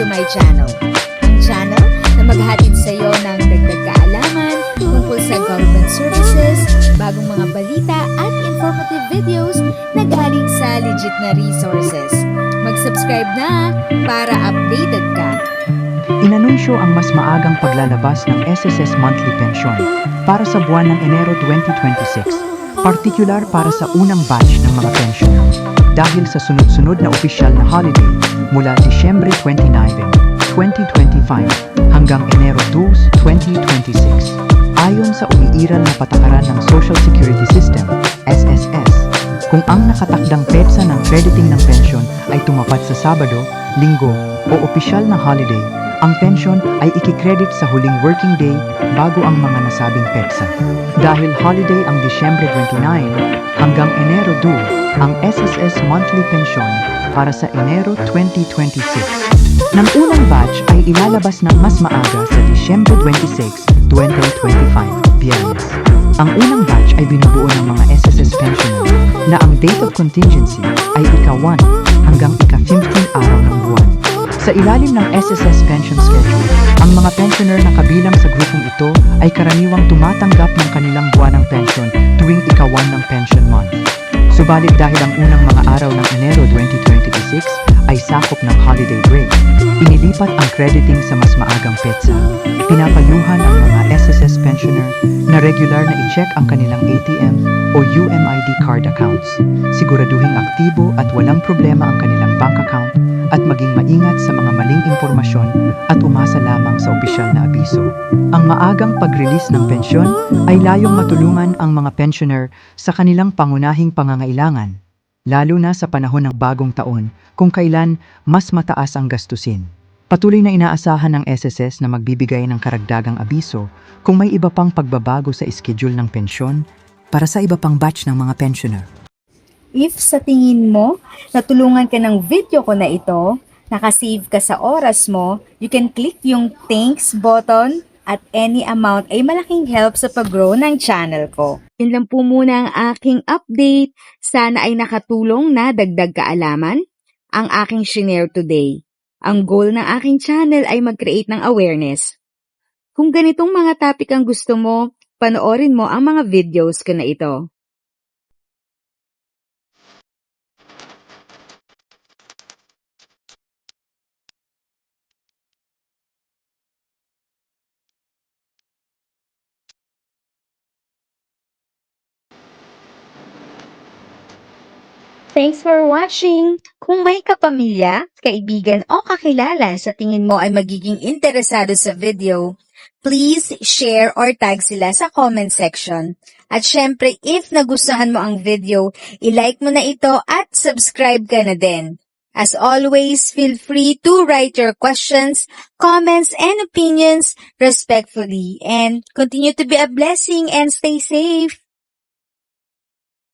to my channel. Ang channel na maghatid sa iyo ng dagdag kaalaman tungkol sa government services, bagong mga balita at informative videos na galing sa legit na resources. Mag-subscribe na para updated ka. Inanunsyo ang mas maagang paglalabas ng SSS Monthly Pension para sa buwan ng Enero 2026, partikular para sa unang batch ng mga pensioner dahil sa sunod-sunod na opisyal na holiday mula Disyembre 29, 2025 hanggang Enero 2, 2026. Ayon sa umiiral na patakaran ng Social Security System, SSS, kung ang nakatakdang petsa ng crediting ng pensyon ay tumapat sa Sabado, Linggo o opisyal na holiday, ang pensyon ay ikikredit sa huling working day bago ang mga nasabing petsa. Dahil holiday ang Disyembre 29 hanggang Enero 2, ang SSS Monthly Pension para sa Enero 2026. Ng unang batch ay ilalabas ng mas maaga sa Disyembre 26, 2025, Biyernes. Ang unang batch ay binubuo ng mga SSS pensioner na ang date of contingency ay ika-1 hanggang ika-15 araw ng buwan. Sa ilalim ng SSS Pension Schedule, ang mga pensioner na kabilang sa grupong ito ay karaniwang tumatanggap ng kanilang buwanang pensyon tuwing ika-1 ng pension month. Subalit dahil ang unang mga araw ng Enero 2026 ay sakop ng holiday break, inilipat ang crediting sa mas maagang petsa. Pinapayuhan ang mga SSS pensioner na regular na i-check ang kanilang ATM o UMID card accounts, siguraduhing aktibo at walang problema ang kanilang bank account at maging maingat sa mga maling impormasyon at umasa lamang sa opisyal na abiso. Ang maagang pag-release ng pensyon ay layong matulungan ang mga pensioner sa kanilang pangunahing pangangailangan, lalo na sa panahon ng bagong taon kung kailan mas mataas ang gastusin. Patuloy na inaasahan ng SSS na magbibigay ng karagdagang abiso kung may iba pang pagbabago sa schedule ng pensyon para sa iba pang batch ng mga pensioner. If sa tingin mo, natulungan ka ng video ko na ito, nakasave ka sa oras mo, you can click yung thanks button at any amount ay malaking help sa pag-grow ng channel ko. Yun lang po muna ang aking update. Sana ay nakatulong na dagdag kaalaman ang aking shinare today. Ang goal ng aking channel ay mag-create ng awareness. Kung ganitong mga topic ang gusto mo, panoorin mo ang mga videos ko na ito. Thanks for watching! Kung may kapamilya, kaibigan o kakilala sa tingin mo ay magiging interesado sa video, please share or tag sila sa comment section. At syempre, if nagustuhan mo ang video, i-like mo na ito at subscribe ka na din. As always, feel free to write your questions, comments, and opinions respectfully. And continue to be a blessing and stay safe!